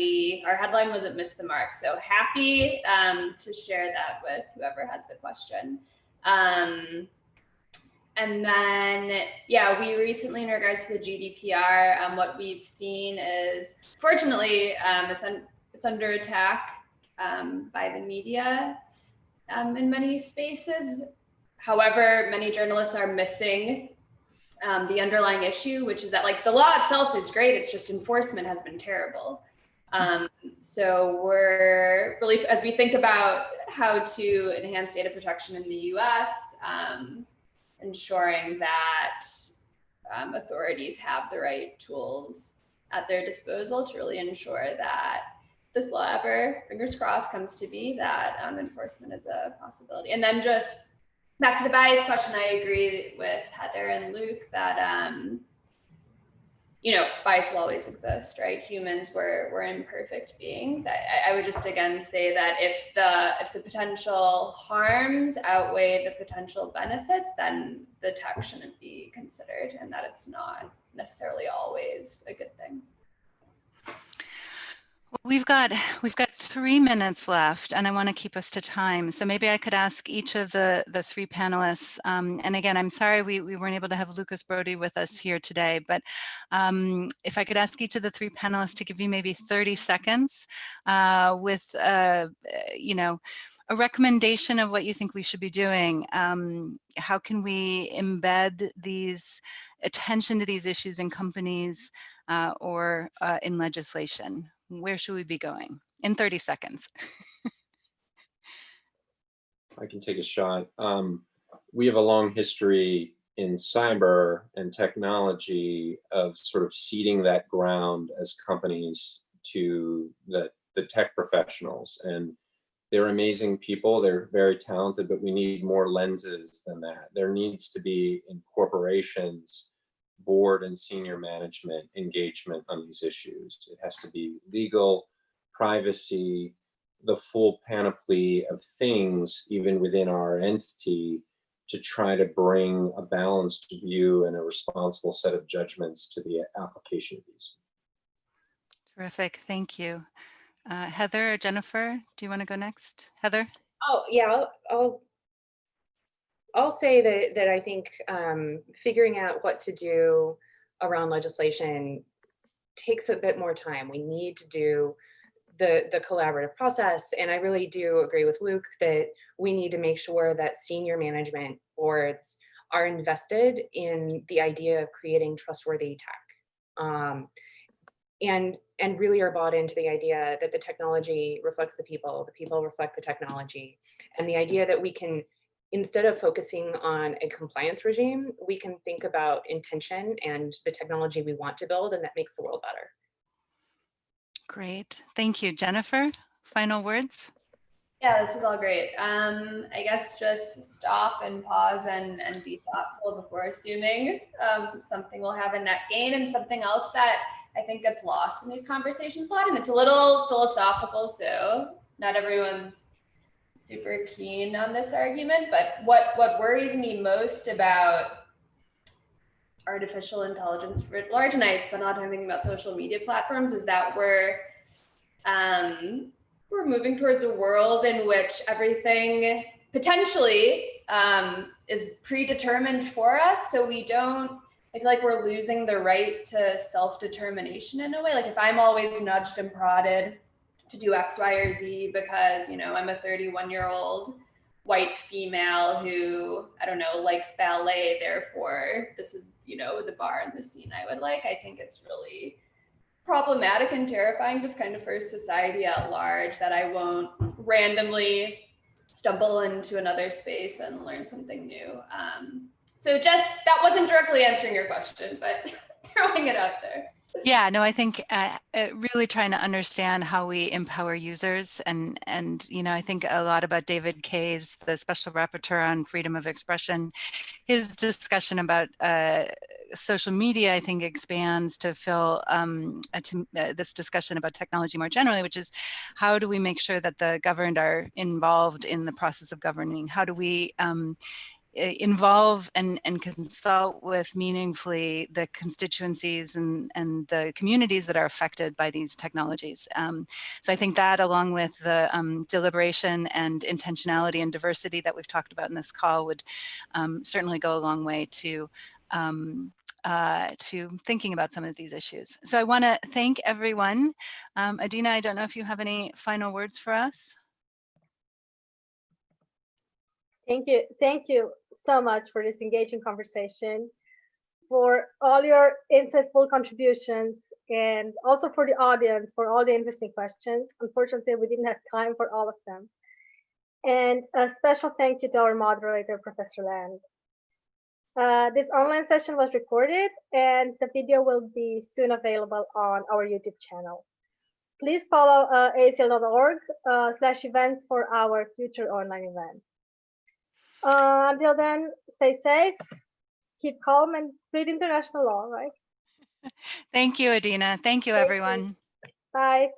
our headline wasn't "Miss the Mark," so happy to share that with whoever has the question. And then, yeah, we recently, in regards to the GDPR, what we've seen is, fortunately, it's under attack by the media in many spaces. However, many journalists are missing the underlying issue, which is that like the law itself is great, it's just enforcement has been terrible. So we're really, as we think about how to enhance data protection in the US, ensuring that authorities have the right tools at their disposal to really ensure that this law ever, fingers crossed, comes to be, that enforcement is a possibility. And then just back to the bias question, I agree with Heather and Luke that, bias will always exist, right? Humans, we're imperfect beings. I would just again say that if the potential harms outweigh the potential benefits, then the tech shouldn't be considered, and that it's not necessarily always a good thing. We've got 3 minutes left, and I want to keep us to time. So maybe I could ask each of the 3 panelists. And again, I'm sorry we weren't able to have Lucas Brody with us here today, but if I could ask each of the 3 panelists to give you maybe 30 seconds with a recommendation of what you think we should be doing. How can we embed these attention to these issues in companies or in legislation? Where should we be going in 30 seconds? I can take a shot. We have a long history in cyber and technology of sort of ceding that ground as companies to the tech professionals. And they're amazing people, they're very talented, but we need more lenses than that. There needs to be, in corporations, board and senior management engagement on these issues. It has to be legal, privacy, the full panoply of things, even within our entity, to try to bring a balanced view and a responsible set of judgments to the application of these. Terrific, thank you. Heather or Jennifer, do you want to go next? Heather? Oh, yeah, I'll say that I think figuring out what to do around legislation takes a bit more time. We need to do the collaborative process. And I really do agree with Luke that we need to make sure that senior management boards are invested in the idea of creating trustworthy tech. And really are bought into the idea that the technology reflects the people reflect the technology. And the idea that we can, instead of focusing on a compliance regime, we can think about intention and the technology we want to build, and that makes the world better. Great, thank you. Jennifer, final words? Yeah, this is all great. I guess just stop and pause and be thoughtful before assuming something will have a net gain. And something else that I think gets lost in these conversations a lot, and it's a little philosophical, so not everyone's super keen on this argument, but what worries me most about artificial intelligence writ large, and I spend a lot of time thinking about social media platforms, is that we're moving towards a world in which everything potentially is predetermined for us. So I feel like we're losing the right to self-determination in a way. Like if I'm always nudged and prodded to do X, Y, or Z because, I'm a 31-year-old white female who, I don't know, likes ballet, therefore this is, the bar and the scene I would like. I think it's really problematic and terrifying just kind of for society at large, that I won't randomly stumble into another space and learn something new. So just, that wasn't directly answering your question, but throwing it out there. Yeah, no, I think really trying to understand how we empower users, and I think a lot about David Kaye's, the Special Rapporteur on Freedom of Expression. His discussion about social media, I think, expands to fill this discussion about technology more generally, which is how do we make sure that the governed are involved in the process of governing? How do we involve and consult with meaningfully the constituencies and the communities that are affected by these technologies. So I think that, along with the deliberation and intentionality and diversity that we've talked about in this call, would certainly go a long way to thinking about some of these issues. So I want to thank everyone. Adina, I don't know if you have any final words for us. Thank you so much for this engaging conversation, for all your insightful contributions, and also for the audience for all the interesting questions. Unfortunately, we didn't have time for all of them. And a special thank you to our moderator, Professor Land. This online session was recorded, and the video will be soon available on our YouTube channel. Please follow acl.org/events for our future online events. Until then, stay safe, keep calm, and read international law, right? Thank you, Adina. Thank you, everyone. Bye.